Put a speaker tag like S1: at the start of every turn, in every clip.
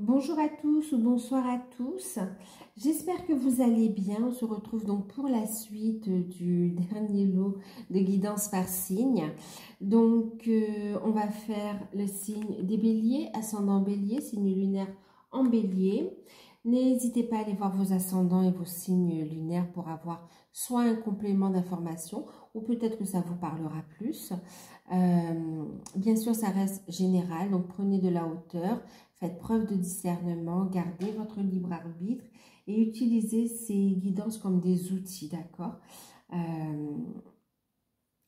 S1: Bonjour à tous ou bonsoir à tous, j'espère que vous allez bien. On se retrouve donc pour la suite du dernier lot de guidance par signe. Donc on va faire le signe des béliers, ascendant bélier, signe lunaire en bélier. N'hésitez pas à aller voir vos ascendants et vos signes lunaires pour avoir soit un complément d'information ou peut-être que ça vous parlera plus. Bien sûr, ça reste général, donc prenez de la hauteur, faites preuve de discernement, gardez votre libre arbitre et utilisez ces guidances comme des outils, d'accord?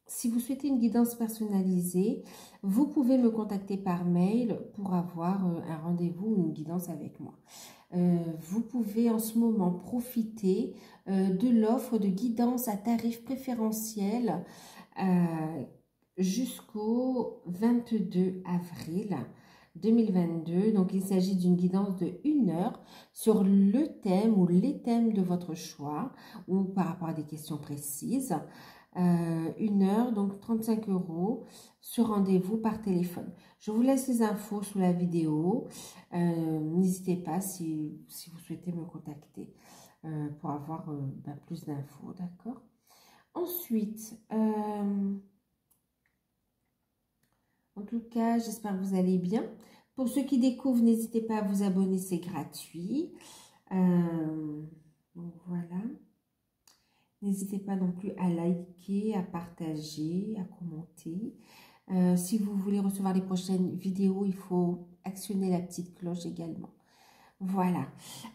S1: Si vous souhaitez une guidance personnalisée, vous pouvez me contacter par mail pour avoir un rendez-vous ou une guidance avec moi. Vous pouvez en ce moment profiter de l'offre de guidance à tarif préférentiel jusqu'au 22 avril 2022. Donc, il s'agit d'une guidance de 1 heure sur le thème ou les thèmes de votre choix ou par rapport à des questions précises. 1 heure, donc 35 € sur rendez-vous par téléphone. Je vous laisse les infos sous la vidéo. N'hésitez pas si vous souhaitez me contacter pour avoir plus d'infos, d'accord? Ensuite, en tout cas, j'espère que vous allez bien. Pour ceux qui découvrent, n'hésitez pas à vous abonner, c'est gratuit. Donc voilà. N'hésitez pas non plus à liker, à partager, à commenter. Si vous voulez recevoir les prochaines vidéos, il faut actionner la petite cloche également. Voilà.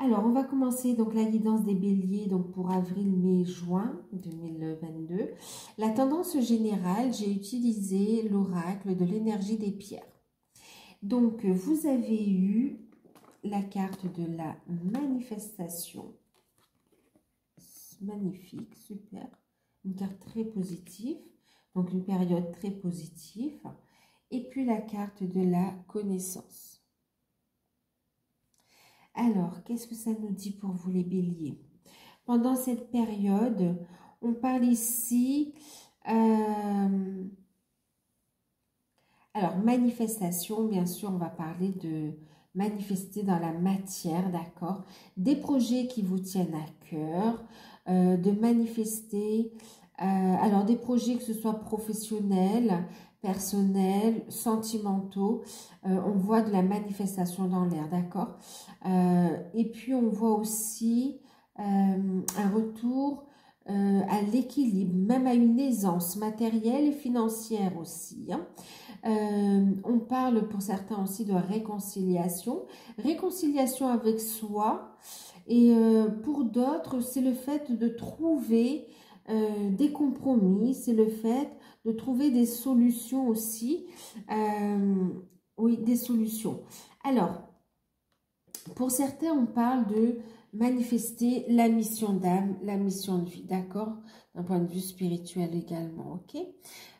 S1: Alors, on va commencer donc la guidance des béliers donc pour avril, mai, juin 2022. La tendance générale, j'ai utilisé l'oracle de l'énergie des pierres. Donc, vous avez eu la carte de la manifestation. Magnifique, super. Une carte très positive. Donc, une période très positive. Et puis, la carte de la connaissance. Alors, qu'est-ce que ça nous dit pour vous les béliers? Pendant cette période, on parle ici... alors, manifestation, bien sûr, on va parler de manifester dans la matière, d'accord? Des projets qui vous tiennent à cœur, de manifester... alors, des projets que ce soit professionnels, personnels, sentimentaux, on voit de la manifestation dans l'air, d'accord? Et puis, on voit aussi un retour à l'équilibre, même à une aisance matérielle et financière aussi. Hein. On parle pour certains aussi de réconciliation, réconciliation avec soi. Et pour d'autres, c'est le fait de trouver des compromis, c'est le fait de trouver des solutions aussi. Oui, des solutions. Alors, pour certains, on parle de manifester la mission d'âme, la mission de vie, d'accord? D'un point de vue spirituel également, ok?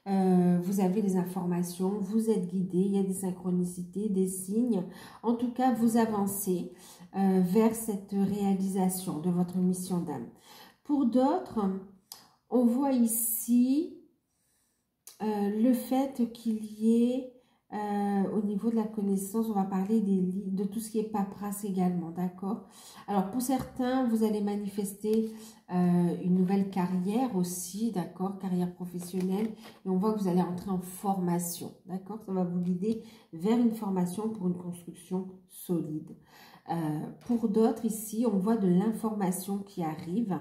S1: Vous avez les informations, vous êtes guidé, il y a des synchronicités, des signes. En tout cas, vous avancez vers cette réalisation de votre mission d'âme. Pour d'autres, on voit ici le fait qu'il y ait, au niveau de la connaissance, on va parler de tout ce qui est paperasse également, d'accord? Alors, pour certains, vous allez manifester une nouvelle carrière aussi, d'accord? Carrière professionnelle. Et on voit que vous allez entrer en formation, d'accord? Ça va vous guider vers une formation pour une construction solide. Pour d'autres, ici, on voit de l'information qui arrive.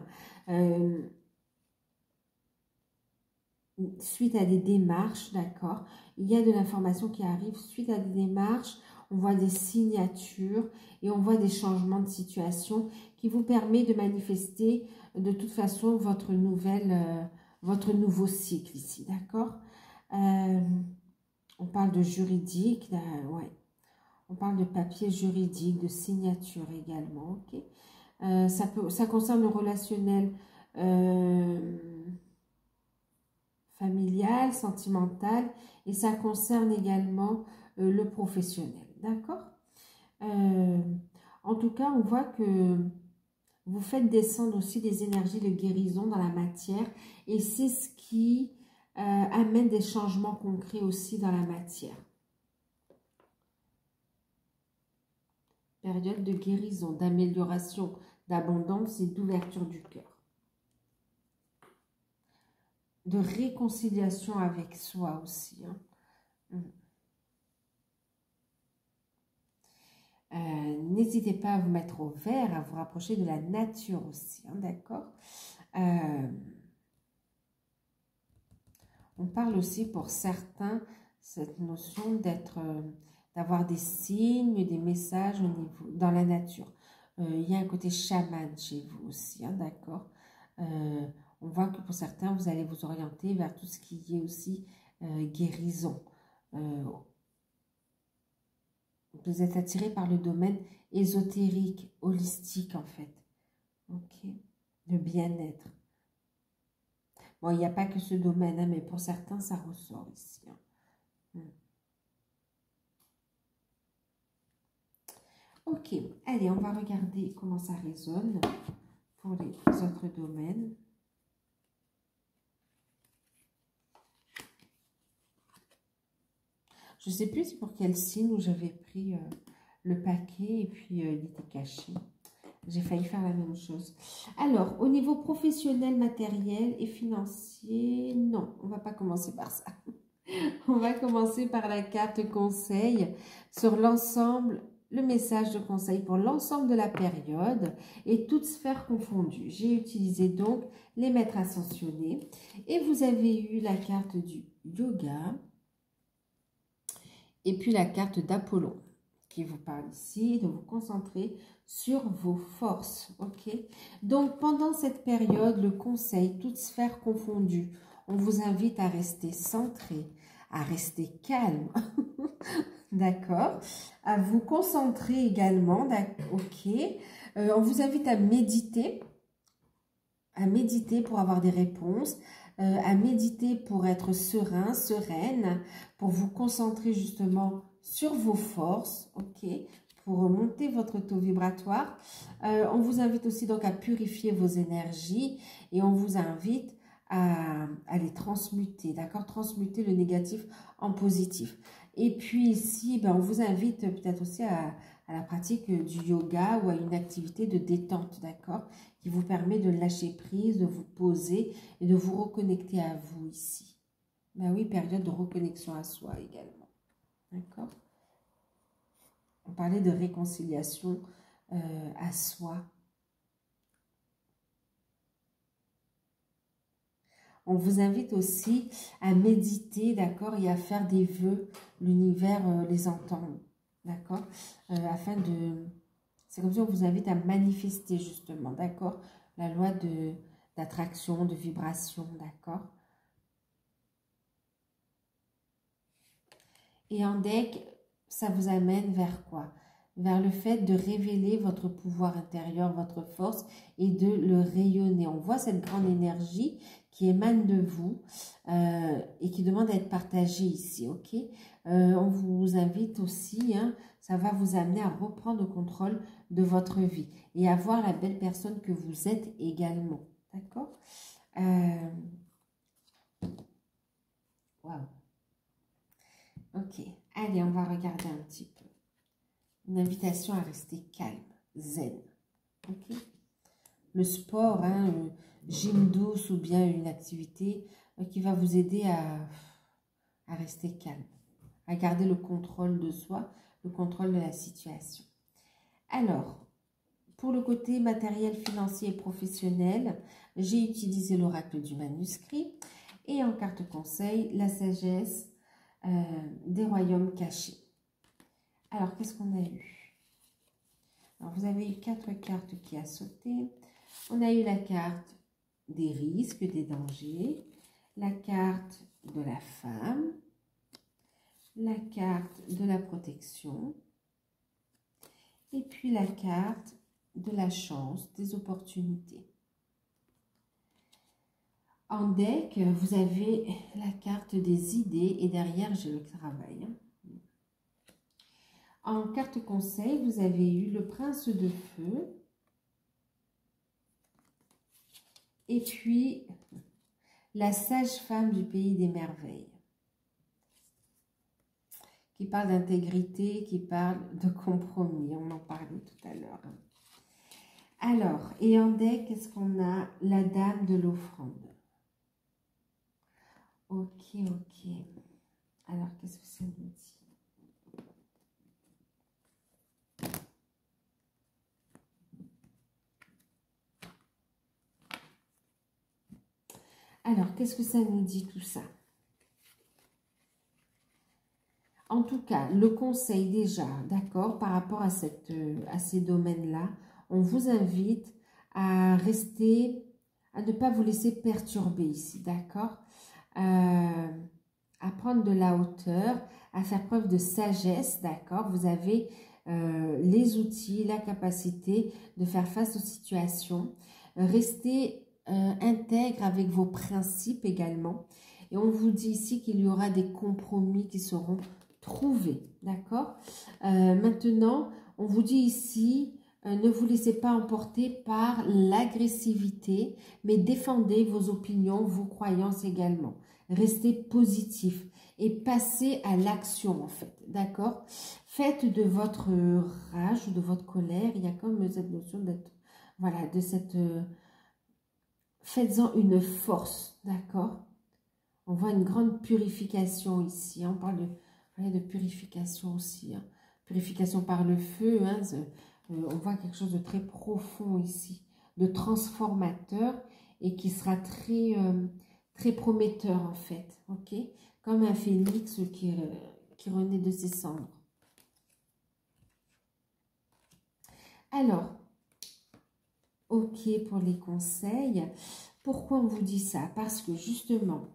S1: Suite à des démarches, d'accord, il y a de l'information qui arrive suite à des démarches, on voit des signatures et on voit des changements de situation qui vous permet de manifester de toute façon votre nouveau cycle ici, d'accord. On parle de juridique, ouais, on parle de papier juridique, de signature également, ok. Ça concerne le relationnel familial, sentimental, et ça concerne également le professionnel, d'accord? En tout cas, on voit que vous faites descendre aussi des énergies de guérison dans la matière, et c'est ce qui amène des changements concrets aussi dans la matière. Période de guérison, d'amélioration, d'abondance et d'ouverture du cœur. De réconciliation avec soi aussi. Hein. N'hésitez pas à vous mettre au vert, à vous rapprocher de la nature aussi, hein, d'accord? On parle aussi pour certains, cette notion d'avoir des signes, des messages au niveau, dans la nature. Il y a un côté chaman chez vous aussi, hein, d'accord? On voit que pour certains, vous allez vous orienter vers tout ce qui est aussi guérison. Vous êtes attiré par le domaine ésotérique, holistique en fait. Ok, le bien-être. Bon, il n'y a pas que ce domaine, hein, mais pour certains, ça ressort ici. Hein. Ok, allez, on va regarder comment ça résonne pour les autres domaines. Je ne sais plus c'est pour quel signe où j'avais pris le paquet et puis il était caché. J'ai failli faire la même chose. Alors, au niveau professionnel, matériel et financier, non, on ne va pas commencer par ça. On va commencer par la carte conseil sur l'ensemble, le message de conseil pour l'ensemble de la période et toutes sphères confondues. J'ai utilisé donc les maîtres ascensionnés et vous avez eu la carte du yoga et puis la carte d'Apollon qui vous parle ici, de vous concentrer sur vos forces, ok? Donc, pendant cette période, le conseil, toutes sphères confondues, on vous invite à rester centré, à rester calme, d'accord? À vous concentrer également, ok? On vous invite à méditer pour avoir des réponses, à méditer pour être serein, sereine, pour vous concentrer justement sur vos forces, ok, pour monter votre taux vibratoire. On vous invite aussi donc à purifier vos énergies et on vous invite à les transmuter, d'accord? Transmuter le négatif en positif. Et puis ici, ben, on vous invite peut-être aussi à la pratique du yoga ou à une activité de détente, d'accord? Qui vous permet de lâcher prise, de vous poser et de vous reconnecter à vous ici. Ben oui, période de reconnexion à soi également. D'accord? On parlait de réconciliation à soi. On vous invite aussi à méditer, d'accord, et à faire des vœux. L'univers les entend, d'accord? Afin de... C'est comme ça qu'on vous invite à manifester justement, d'accord? La loi d'attraction, de vibration, d'accord? Et en deck, ça vous amène vers quoi? Vers le fait de révéler votre pouvoir intérieur, votre force et de le rayonner. On voit cette grande énergie qui émane de vous et qui demande à être partagée ici, ok? On vous invite aussi, hein, ça va vous amener à reprendre le contrôle de votre vie et à voir la belle personne que vous êtes également, d'accord? Waouh! Ok, allez, on va regarder un petit peu. Une invitation à rester calme, zen. Ok. Le sport, hein, gym douce ou bien une activité qui va vous aider à rester calme, à garder le contrôle de soi, le contrôle de la situation. Alors, pour le côté matériel, financier et professionnel, j'ai utilisé l'oracle du manuscrit et en carte conseil, la sagesse des royaumes cachés. Alors, qu'est-ce qu'on a eu? Alors, vous avez eu 4 cartes qui a sauté. On a eu la carte des risques, des dangers, la carte de la femme, la carte de la protection, et puis la carte de la chance, des opportunités. En deck, vous avez la carte des idées et derrière, j'ai le travail. En carte conseil, vous avez eu le prince de feu et puis la sage-femme du pays des merveilles. qui parle d'intégrité, qui parle de compromis. On en parlait tout à l'heure. Alors, et en deck, qu'est-ce qu'on a? La dame de l'offrande. Ok, ok. Alors, qu'est-ce que ça nous dit? Alors, qu'est-ce que ça nous dit tout ça? En tout cas, le conseil déjà, d'accord, par rapport à ces domaines-là, on vous invite à rester, à ne pas vous laisser perturber ici, d'accord? À prendre de la hauteur, à faire preuve de sagesse, d'accord? Vous avez les outils, la capacité de faire face aux situations. Restez intègre avec vos principes également. Et on vous dit ici qu'il y aura des compromis qui seront trouvés, d'accord? Maintenant, on vous dit ici, ne vous laissez pas emporter par l'agressivité, mais défendez vos opinions, vos croyances également. Restez positif et passez à l'action en fait, d'accord? Faites de votre rage ou de votre colère, il y a comme cette notion d'être, voilà, de cette... faites-en une force, d'accord? On voit une grande purification ici, hein. On parle de purification aussi, hein. Purification par le feu, hein. On voit quelque chose de très profond ici, de transformateur et qui sera très, très prometteur en fait, ok? Comme un phénix qui renaît de ses cendres. Alors, ok pour les conseils. Pourquoi on vous dit ça? Parce que justement,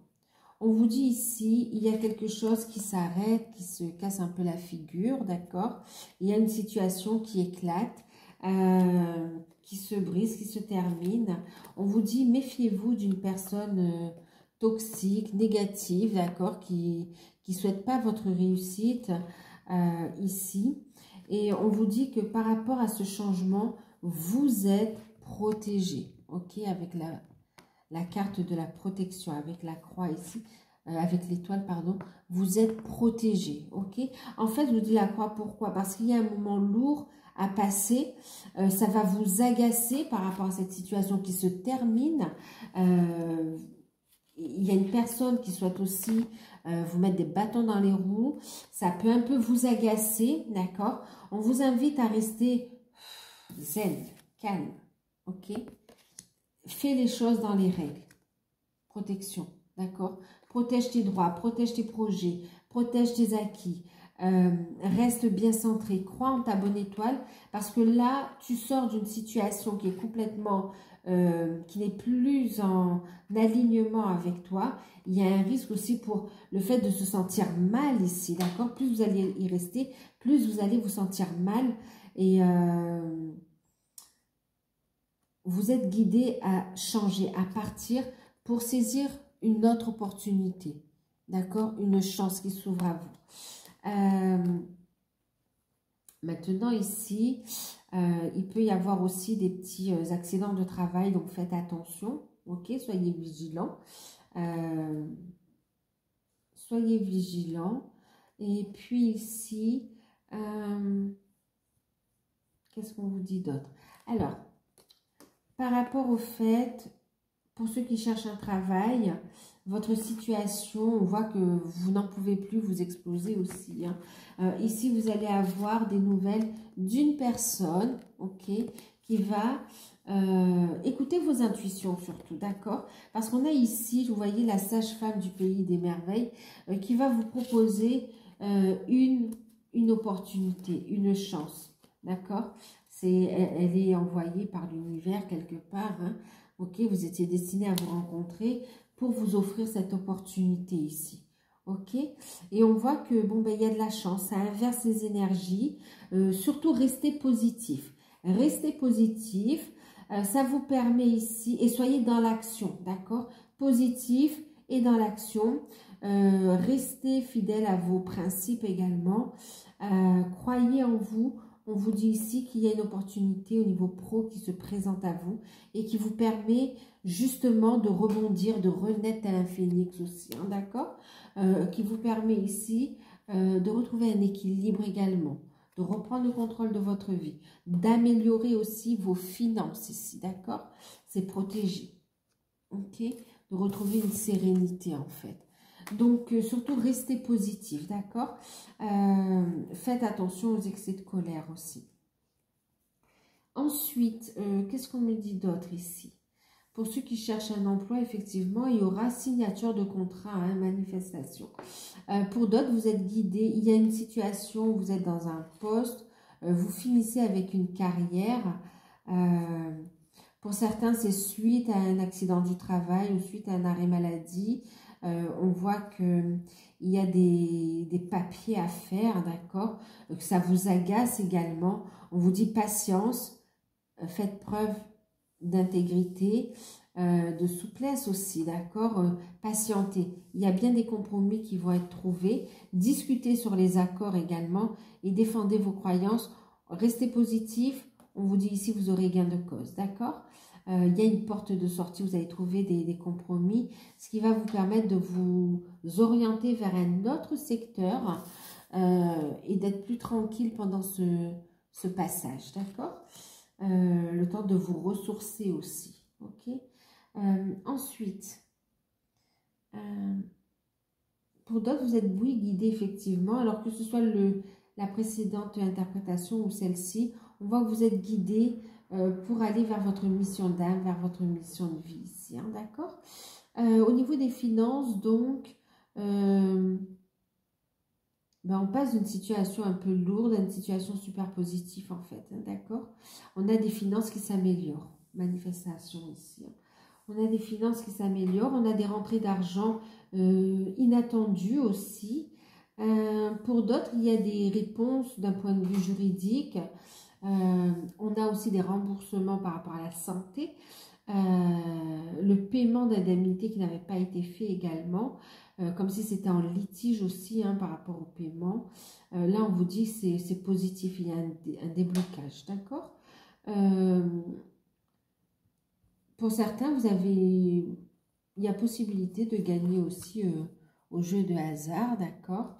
S1: on vous dit ici, il y a quelque chose qui s'arrête, qui se casse un peu la figure, d'accord? Il y a une situation qui éclate, qui se brise, qui se termine. On vous dit, méfiez-vous d'une personne toxique, négative, d'accord? Qui ne souhaite pas votre réussite ici. Et on vous dit que par rapport à ce changement, vous êtes protégé, ok? Avec la carte de la protection, avec la croix ici, avec l'étoile, pardon, vous êtes protégé, ok? En fait, je vous dis la croix, pourquoi? Parce qu'il y a un moment lourd à passer, ça va vous agacer par rapport à cette situation qui se termine. Il y a une personne qui souhaite aussi vous mettre des bâtons dans les roues, ça peut un peu vous agacer, d'accord? On vous invite à rester zen, calme, ok? Fais les choses dans les règles. Protection, d'accord? Protège tes droits, protège tes projets, protège tes acquis. Reste bien centré, crois en ta bonne étoile parce que là, tu sors d'une situation qui est complètement, qui n'est plus en alignement avec toi. Il y a un risque aussi pour le fait de se sentir mal ici, d'accord? Plus vous allez y rester, plus vous allez vous sentir mal et vous êtes guidé à changer, à partir pour saisir une autre opportunité, d'accord? Une chance qui s'ouvre à vous. Maintenant ici, il peut y avoir aussi des petits accidents de travail, donc faites attention, ok? Soyez vigilants. Soyez vigilants. Et puis ici, qu'est-ce qu'on vous dit d'autre? Alors, par rapport au fait, pour ceux qui cherchent un travail, votre situation, on voit que vous n'en pouvez plus, vous exploser aussi, hein. Ici, vous allez avoir des nouvelles d'une personne, ok, qui va écouter vos intuitions surtout, d'accord? Parce qu'on a ici, vous voyez, la sage-femme du pays des merveilles qui va vous proposer une opportunité, une chance, d'accord? Elle est envoyée par l'univers quelque part, hein. Ok, vous étiez destiné à vous rencontrer pour vous offrir cette opportunité ici. Ok, et on voit que bon ben il y a de la chance, ça inverse les énergies. Surtout restez positif. Restez positif, ça vous permet ici, et soyez dans l'action, d'accord? Positif et dans l'action. Restez fidèle à vos principes également. Croyez en vous. On vous dit ici qu'il y a une opportunité au niveau pro qui se présente à vous et qui vous permet justement de rebondir, de renaître tel un phénix aussi, hein, d'accord? Qui vous permet ici de retrouver un équilibre également, de reprendre le contrôle de votre vie, d'améliorer aussi vos finances ici, d'accord? C'est protégé, ok? De retrouver une sérénité en fait. Donc, surtout, restez positif, d'accord? Faites attention aux excès de colère aussi. Ensuite, qu'est-ce qu'on me dit d'autre ici? Pour ceux qui cherchent un emploi, effectivement, il y aura signature de contrat, hein, manifestation. Pour d'autres, vous êtes guidé. Il y a une situation où vous êtes dans un poste, vous finissez avec une carrière. Pour certains, c'est suite à un accident du travail ou suite à un arrêt maladie. On voit qu'il y a des papiers à faire, d'accord? Que ça vous agace également. On vous dit patience, faites preuve d'intégrité, de souplesse aussi, d'accord? Patientez. Il y a bien des compromis qui vont être trouvés. Discutez sur les accords également et défendez vos croyances. Restez positif. On vous dit ici, vous aurez gain de cause, d'accord? Il y a une porte de sortie, vous allez trouver des compromis, ce qui va vous permettre de vous orienter vers un autre secteur et d'être plus tranquille pendant ce passage, d'accord? Le temps de vous ressourcer aussi, ok? Ensuite, pour d'autres, vous êtes oui guidé effectivement, alors que ce soit la précédente interprétation ou celle-ci, on voit que vous êtes guidé pour aller vers votre mission d'âme, vers votre mission de vie ici, hein, d'accord? Au niveau des finances, donc, on passe d'une situation un peu lourde à une situation super positive en fait, hein, d'accord? On a des finances qui s'améliorent, manifestation ici, hein. On a des finances qui s'améliorent, on a des rentrées d'argent inattendues aussi. Pour d'autres, il y a des réponses d'un point de vue juridique. On a aussi des remboursements par rapport à la santé. Le paiement d'indemnités qui n'avait pas été fait également, comme si c'était en litige aussi, hein, par rapport au paiement. Là, on vous dit que c'est positif, il y a un déblocage, d'accord? Pour certains, il y a possibilité de gagner aussi au jeu de hasard, d'accord?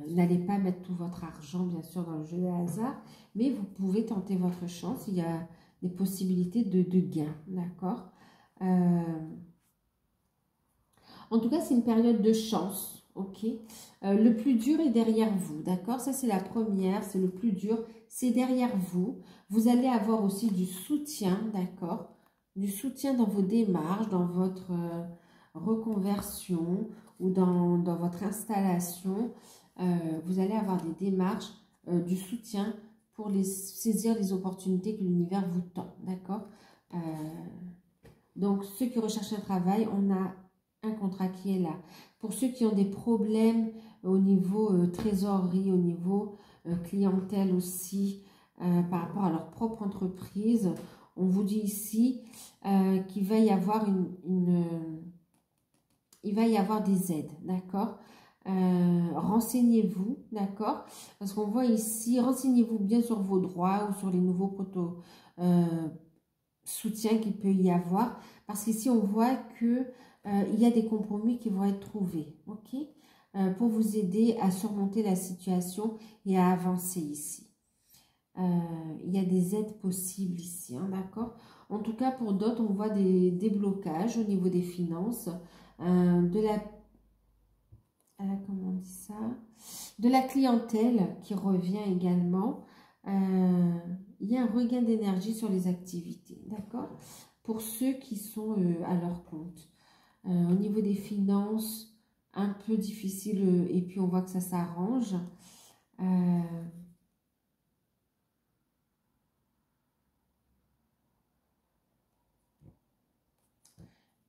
S1: N'allez pas mettre tout votre argent, bien sûr, dans le jeu de hasard, mais vous pouvez tenter votre chance. Il y a des possibilités de gain, d'accord? En tout cas, c'est une période de chance, ok? Le plus dur est derrière vous, d'accord? Ça, c'est la première, c'est le plus dur, c'est derrière vous. Vous allez avoir aussi du soutien, d'accord? Du soutien dans vos démarches, dans votre reconversion ou dans votre installation. Vous allez avoir des démarches, du soutien pour saisir les opportunités que l'univers vous tend, d'accord? Donc, ceux qui recherchent un travail, on a un contrat qui est là. Pour ceux qui ont des problèmes au niveau trésorerie, au niveau clientèle aussi, par rapport à leur propre entreprise, on vous dit ici qu'il va y avoir il va y avoir des aides, d'accord? Renseignez-vous, d'accord? Parce qu'on voit ici, renseignez-vous bien sur vos droits ou sur les nouveaux soutiens qu'il peut y avoir. Parce qu'ici, on voit que il y a des compromis qui vont être trouvés, ok? Pour vous aider à surmonter la situation et à avancer ici. Il y a des aides possibles ici, hein, d'accord? En tout cas, pour d'autres, on voit des déblocages au niveau des finances, comment on dit ça? De la clientèle qui revient également. Il y a un regain d'énergie sur les activités, d'accord? Pour ceux qui sont à leur compte. Au niveau des finances, un peu difficile, et puis on voit que ça s'arrange.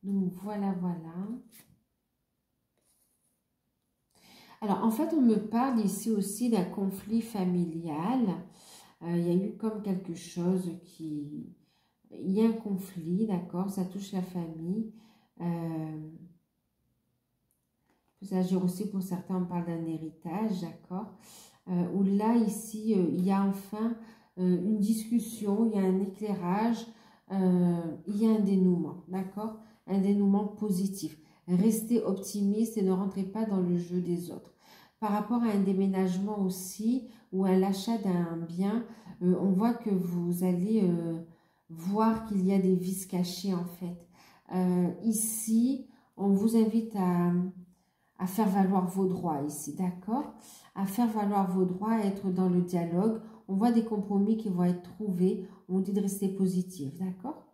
S1: Donc voilà, voilà. Alors en fait, on me parle ici aussi d'un conflit familial. Il y a eu comme quelque chose qui... Il y a un conflit, d'accord? Ça touche la famille. Peut s'agir aussi pour certains, on parle d'un héritage, d'accord? Où là, ici, il y a enfin une discussion, il y a un éclairage, il y a un dénouement, d'accord? Un dénouement positif. Restez optimiste et ne rentrez pas dans le jeu des autres. par rapport à un déménagement aussi ou à l'achat d'un bien, on voit que vous allez voir qu'il y a des vices cachés en fait. Ici, on vous invite à faire valoir vos droits ici, d'accord? À faire valoir vos droits, à être dans le dialogue. On voit des compromis qui vont être trouvés. On dit de rester positif, d'accord?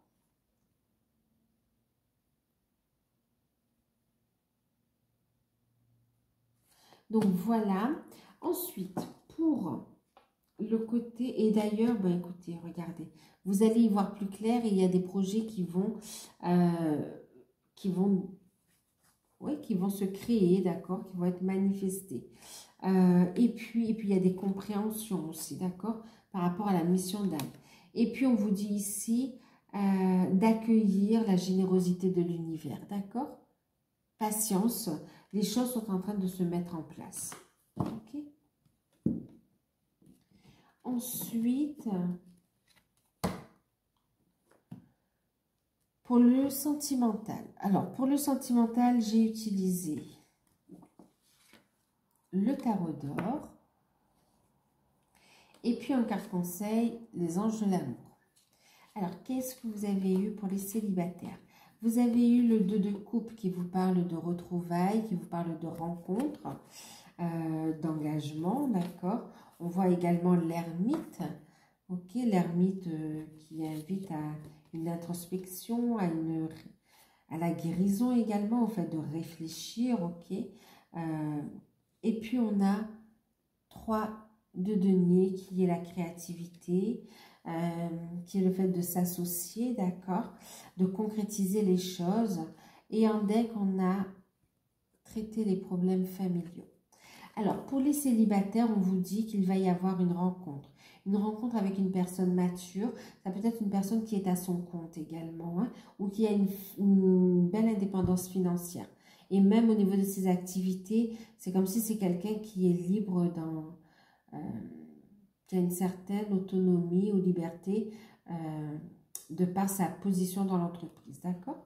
S1: Donc voilà. Ensuite, pour le côté, et d'ailleurs, ben écoutez, regardez, vous allez y voir plus clair et il y a des projets qui vont, oui, qui vont se créer, d'accord, qui vont être manifestés. Et puis, il y a des compréhensions aussi, d'accord, par rapport à la mission d'âme. Et puis, on vous dit ici d'accueillir la générosité de l'univers, d'accord? Patience, les choses sont en train de se mettre en place. Ok. Ensuite, pour le sentimental. Alors, pour le sentimental, j'ai utilisé le tarot d'or. Et puis, en carte conseil, les anges de l'amour. Alors, qu'est-ce que vous avez eu pour les célibataires? Vous avez eu le 2 de coupe qui vous parle de retrouvailles, qui vous parle de rencontres, d'engagement, d'accord? On voit également l'ermite, ok? L'ermite qui invite à une introspection, à la guérison également, au fait de réfléchir, ok? Et puis, on a 3 de denier qui est la créativité, qui est le fait de s'associer, d'accord, de concrétiser les choses. Et en deck, on a traité les problèmes familiaux. Alors, pour les célibataires, on vous dit qu'il va y avoir une rencontre. Une rencontre avec une personne mature. Ça peut être une personne qui est à son compte également, hein, ou qui a une belle indépendance financière. Et même au niveau de ses activités, c'est comme si c'est quelqu'un qui est libre qui a une certaine autonomie ou liberté de par sa position dans l'entreprise, d'accord?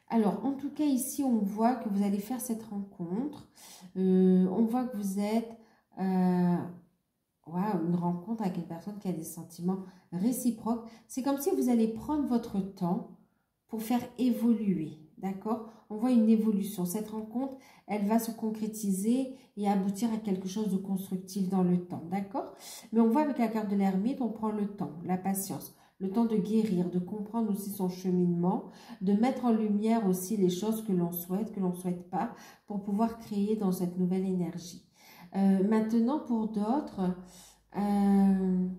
S1: Alors, en tout cas, ici, on voit que vous allez faire cette rencontre. On voit que vous êtes une rencontre avec une personne qui a des sentiments réciproques. C'est comme si vous allez prendre votre temps pour faire évoluer, d'accord? On voit une évolution. Cette rencontre, elle va se concrétiser et aboutir à quelque chose de constructif dans le temps, d'accord? Mais on voit avec la carte de l'ermite, on prend le temps, la patience, le temps de guérir, de comprendre aussi son cheminement, de mettre en lumière aussi les choses que l'on souhaite pas, pour pouvoir créer dans cette nouvelle énergie. Maintenant, pour d'autres, on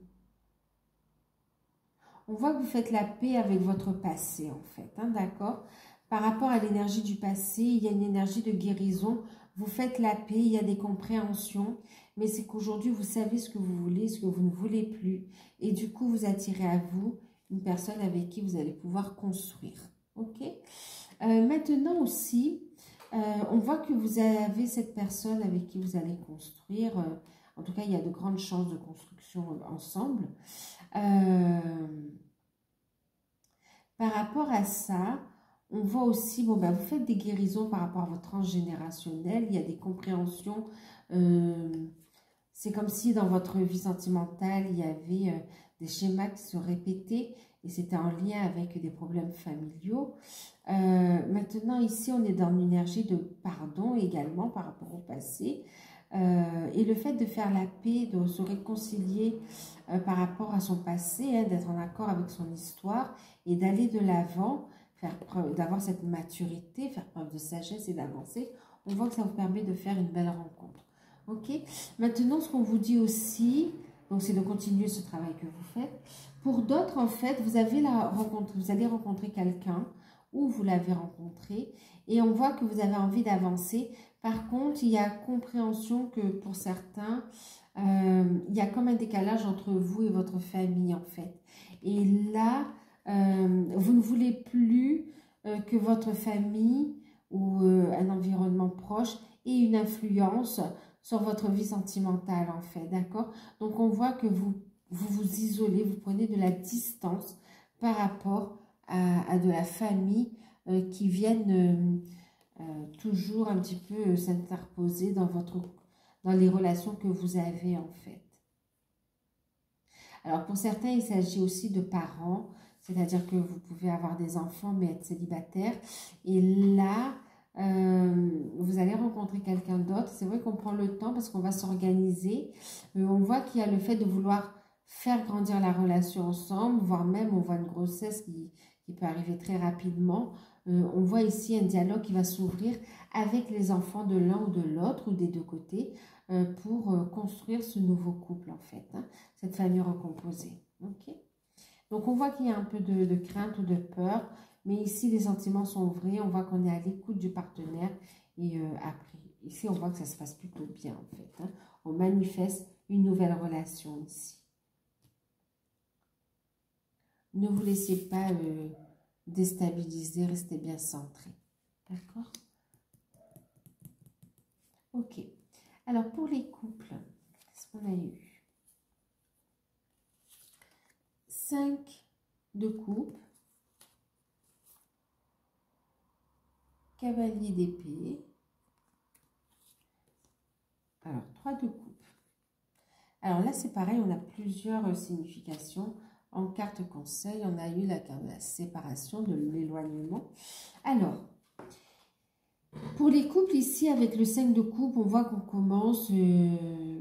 S1: voit que vous faites la paix avec votre passé, en fait, hein, d'accord? Par rapport à l'énergie du passé, il y a une énergie de guérison. Vous faites la paix, il y a des compréhensions, mais c'est qu'aujourd'hui, vous savez ce que vous voulez, ce que vous ne voulez plus. Et du coup, vous attirez à vous une personne avec qui vous allez pouvoir construire. Ok? Maintenant aussi, on voit que vous avez cette personne avec qui vous allez construire. En tout cas, il y a de grandes chances de construction ensemble. Par rapport à ça, on voit aussi, bon, vous faites des guérisons par rapport à votre transgénérationnel, il y a des compréhensions, c'est comme si dans votre vie sentimentale, il y avait des schémas qui se répétaient et c'était en lien avec des problèmes familiaux. Maintenant, ici, on est dans une énergie de pardon également par rapport au passé. Et le fait de faire la paix, de se réconcilier par rapport à son passé, hein, d'être en accord avec son histoire et d'aller de l'avant, d'avoir cette maturité, faire preuve de sagesse et d'avancer, on voit que ça vous permet de faire une belle rencontre. Ok. Maintenant, ce qu'on vous dit aussi, donc c'est de continuer ce travail que vous faites. Pour d'autres, en fait, vous allez rencontrer quelqu'un ou vous l'avez rencontré et on voit que vous avez envie d'avancer. Par contre, il y a compréhension que pour certains, il y a comme un décalage entre vous et votre famille, en fait. Et là, vous ne voulez plus que votre famille ou un environnement proche ait une influence sur votre vie sentimentale, en fait, d'accord? Donc, on voit que vous isolez, vous prenez de la distance par rapport à de la famille qui viennent toujours un petit peu s'interposer dans les relations que vous avez en fait. Alors pour certains, il s'agit aussi de parents, c'est-à-dire que vous pouvez avoir des enfants mais être célibataire. Et là, vous allez rencontrer quelqu'un d'autre. C'est vrai qu'on prend le temps parce qu'on va s'organiser. On voit qu'il y a le fait de vouloir faire grandir la relation ensemble, voire même on voit une grossesse qui peut arriver très rapidement. On voit ici un dialogue qui va s'ouvrir avec les enfants de l'un ou de l'autre ou des deux côtés pour construire ce nouveau couple en fait, hein, cette famille recomposée. Okay, donc on voit qu'il y a un peu de crainte ou de peur, mais ici les sentiments sont vrais, on voit qu'on est à l'écoute du partenaire et après, ici on voit que ça se passe plutôt bien en fait, hein. On manifeste une nouvelle relation ici. Ne vous laissez pas déstabiliser, restez bien centré. D'accord? Ok. Alors, pour les couples, qu'est-ce qu'on a eu? 5 de coupe, cavalier d'épée, alors 3 de coupe. Alors là, c'est pareil, on a plusieurs significations. En carte conseil, on a eu la carte de la séparation, de l'éloignement. Alors, pour les couples ici, avec le 5 de coupe, on voit qu'on commence,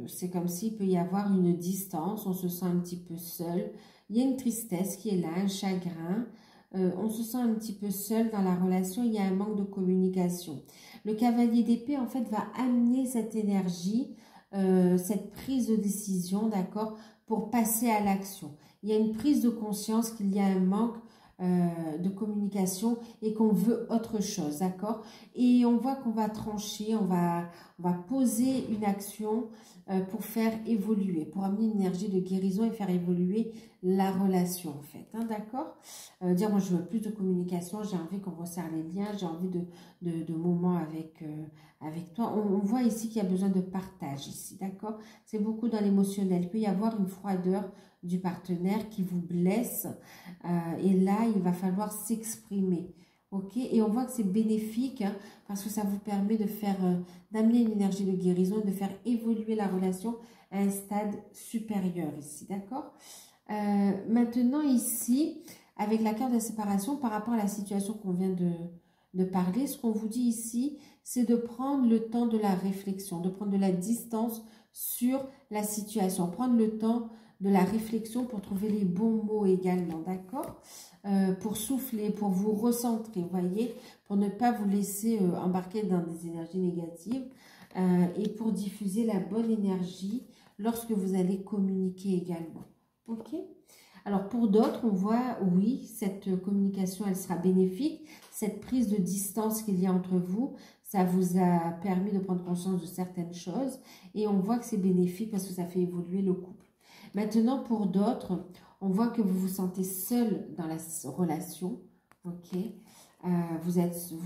S1: c'est comme s'il peut y avoir une distance, on se sent un petit peu seul. Il y a une tristesse qui est là, un chagrin. On se sent un petit peu seul dans la relation, il y a un manque de communication. Le cavalier d'épée, en fait, va amener cette énergie, cette prise de décision, d'accord, pour passer à l'action. Il y a une prise de conscience qu'il y a un manque de communication et qu'on veut autre chose, d'accord? Et on voit qu'on va trancher, on va poser une action pour faire évoluer, pour amener une énergie de guérison et faire évoluer la relation en fait, hein, d'accord? Dire moi je veux plus de communication, j'ai envie qu'on resserre les liens, j'ai envie de moments avec toi. On voit ici qu'il y a besoin de partage ici, d'accord? C'est beaucoup dans l'émotionnel. Il peut y avoir une froideur du partenaire qui vous blesse et là il va falloir s'exprimer. Ok, et on voit que c'est bénéfique hein, parce que ça vous permet de faire, d'amener une énergie de guérison et de faire évoluer la relation à un stade supérieur ici, d'accord? Maintenant ici, avec la carte de la séparation, par rapport à la situation qu'on vient de parler, ce qu'on vous dit ici, c'est de prendre le temps de la réflexion, de prendre de la distance sur la situation, prendre le temps de la réflexion pour trouver les bons mots également, d'accord? Pour souffler, pour vous recentrer, vous voyez, pour ne pas vous laisser embarquer dans des énergies négatives et pour diffuser la bonne énergie lorsque vous allez communiquer également. Ok? Alors pour d'autres, on voit, oui, cette communication, elle sera bénéfique. Cette prise de distance qu'il y a entre vous, ça vous a permis de prendre conscience de certaines choses et on voit que c'est bénéfique parce que ça fait évoluer le couple. Maintenant, pour d'autres, on voit que vous vous sentez seul dans la relation, ok? Vous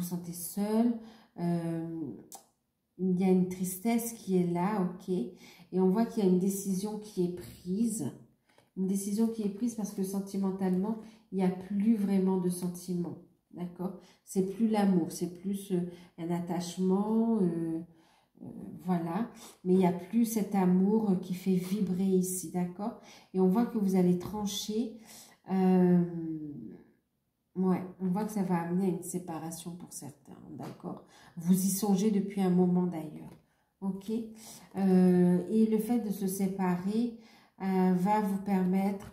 S1: sentez seul, il y a une tristesse qui est là, ok? Et on voit qu'il y a une décision qui est prise. Une décision qui est prise parce que sentimentalement, il n'y a plus vraiment de sentiments, d'accord? C'est plus l'amour, c'est plus un attachement, voilà. Mais il n'y a plus cet amour qui fait vibrer ici, d'accord? Et on voit que vous allez trancher. Ouais, on voit que ça va amener à une séparation pour certains, d'accord? Vous y songez depuis un moment d'ailleurs, ok? Et le fait de se séparer va vous permettre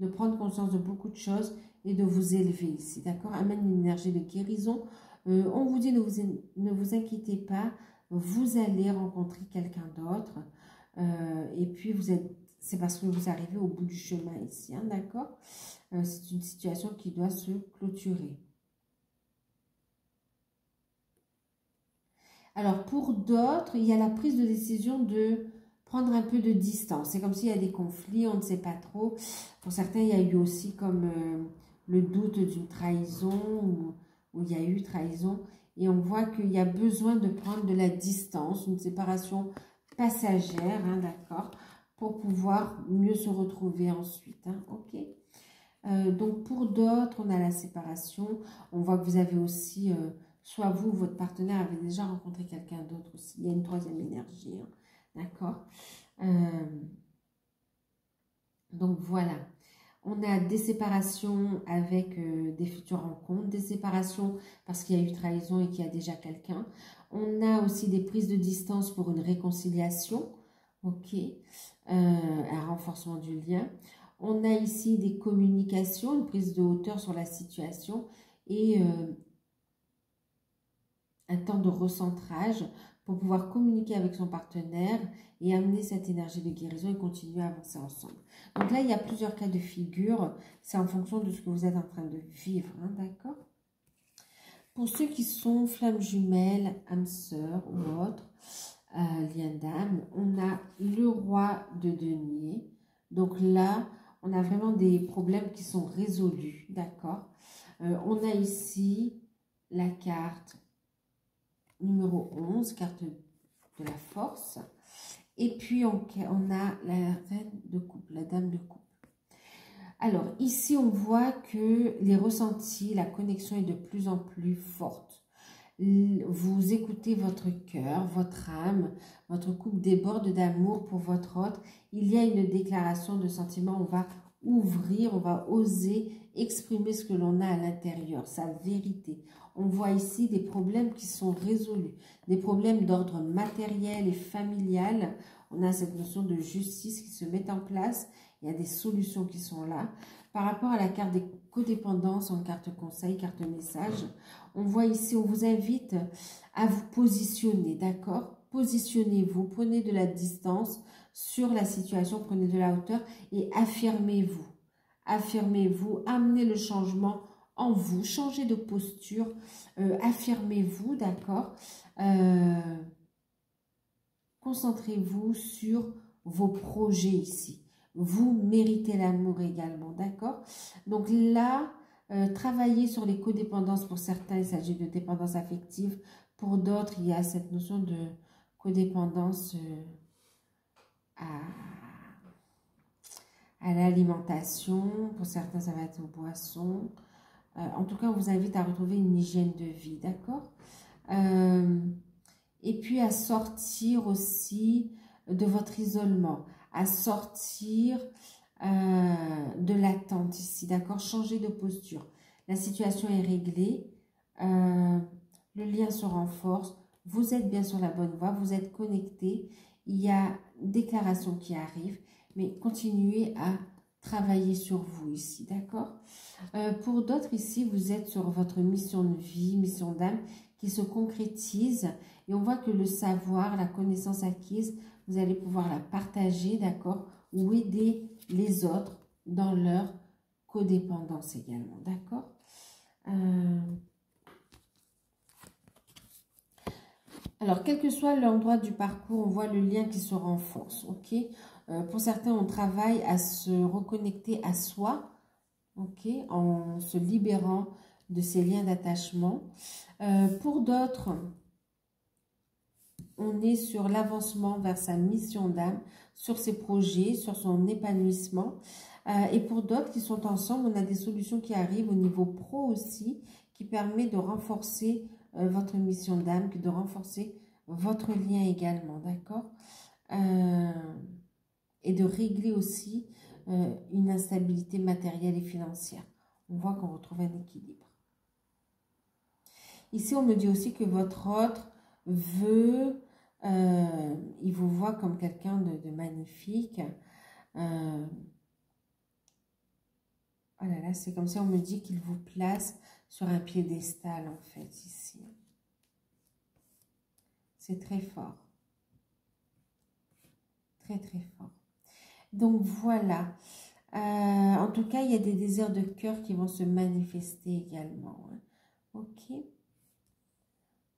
S1: de prendre conscience de beaucoup de choses et de vous élever ici, d'accord? Amène une énergie de guérison. On vous dit, ne vous inquiétez pas, vous allez rencontrer quelqu'un d'autre. Et puis, c'est parce que vous arrivez au bout du chemin ici, hein, d'accord? C'est une situation qui doit se clôturer. Alors, pour d'autres, il y a la prise de décision de prendre un peu de distance. C'est comme s'il y a des conflits, on ne sait pas trop. Pour certains, il y a eu aussi comme le doute d'une trahison où il y a eu trahison. Et on voit qu'il y a besoin de prendre de la distance, une séparation passagère, hein, d'accord, pour pouvoir mieux se retrouver ensuite, hein, ok? Donc pour d'autres, on a la séparation. On voit que vous avez aussi soit vous, votre partenaire avait déjà rencontré quelqu'un d'autre aussi. Il y a une troisième énergie, hein, d'accord? Donc voilà. On a des séparations avec des futures rencontres, des séparations parce qu'il y a eu trahison et qu'il y a déjà quelqu'un. On a aussi des prises de distance pour une réconciliation, ok, un renforcement du lien. On a ici des communications, une prise de hauteur sur la situation et un temps de recentrage pour pouvoir communiquer avec son partenaire et amener cette énergie de guérison et continuer à avancer ensemble. Donc là, il y a plusieurs cas de figure. C'est en fonction de ce que vous êtes en train de vivre, hein, d'accord? Pour ceux qui sont flammes jumelles, âmes sœurs ou autres, lien d'âme, on a le roi de denier. Donc là, on a vraiment des problèmes qui sont résolus, d'accord? On a ici la carte numéro 11, carte de la force. Et puis, on a la reine de coupe, la dame de coupe. Alors, ici, on voit que les ressentis, la connexion est de plus en plus forte. Vous écoutez votre cœur, votre âme, votre couple déborde d'amour pour votre autre. Il y a une déclaration de sentiment, on va ouvrir, on va oser exprimer ce que l'on a à l'intérieur, sa vérité. On voit ici des problèmes qui sont résolus, des problèmes d'ordre matériel et familial. On a cette notion de justice qui se met en place. Il y a des solutions qui sont là. Par rapport à la carte des codépendances en carte conseil, carte message, on voit ici, on vous invite à vous positionner, d'accord? Positionnez-vous, prenez de la distance sur la situation, prenez de la hauteur et affirmez-vous. Affirmez-vous, amenez le changement en vous, changez de posture, affirmez-vous, d'accord? Concentrez-vous sur vos projets ici. Vous méritez l'amour également, d'accord? Donc là, travaillez sur les codépendances. Pour certains, il s'agit de dépendance affective. Pour d'autres, il y a cette notion de codépendance à l'alimentation. Pour certains, ça va être aux boissons. En tout cas, on vous invite à retrouver une hygiène de vie, d'accord? Et puis à sortir aussi de votre isolement, à sortir de l'attente ici, d'accord? Changer de posture. La situation est réglée, le lien se renforce, vous êtes bien sur la bonne voie, vous êtes connecté, il y a une déclaration qui arrive, mais continuez à travailler sur vous ici, d'accord? Pour d'autres ici, vous êtes sur votre mission de vie, mission d'âme qui se concrétise et on voit que le savoir, la connaissance acquise, vous allez pouvoir la partager, d'accord? Ou aider les autres dans leur codépendance également, d'accord? Alors, quel que soit l'endroit du parcours, on voit le lien qui se renforce, ok? Pour certains, on travaille à se reconnecter à soi, ok? En se libérant de ces liens d'attachement. Pour d'autres, on est sur l'avancement vers sa mission d'âme, sur ses projets, sur son épanouissement. Et pour d'autres qui sont ensemble, on a des solutions qui arrivent au niveau pro aussi, qui permet de renforcer votre mission d'âme, de renforcer votre lien également, d'accord? Et de régler aussi une instabilité matérielle et financière. On voit qu'on retrouve un équilibre. Ici, on me dit aussi que votre autre veut, il vous voit comme quelqu'un de magnifique. Oh là là, c'est comme si on me dit qu'il vous place sur un piédestal, en fait, ici. C'est très fort. Très, très fort. Donc, voilà. En tout cas, il y a des désirs de cœur qui vont se manifester également. Hein. Ok.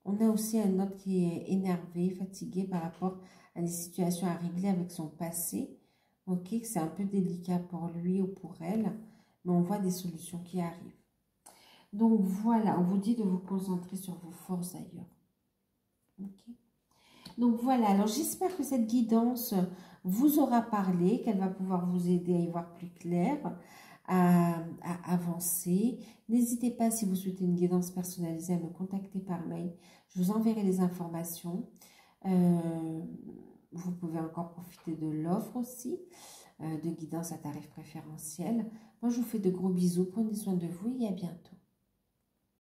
S1: On a aussi un autre qui est énervé, fatigué par rapport à des situations à régler avec son passé. Ok, c'est un peu délicat pour lui ou pour elle, mais on voit des solutions qui arrivent. Donc voilà, on vous dit de vous concentrer sur vos forces ailleurs. Ok. Donc voilà, alors j'espère que cette guidance vous aura parlé, qu'elle va pouvoir vous aider à y voir plus clair, à avancer. N'hésitez pas, si vous souhaitez une guidance personnalisée, à me contacter par mail. Je vous enverrai les informations. Vous pouvez encore profiter de l'offre aussi, de guidance à tarif préférentiel. Moi, je vous fais de gros bisous. Prenez soin de vous et à bientôt.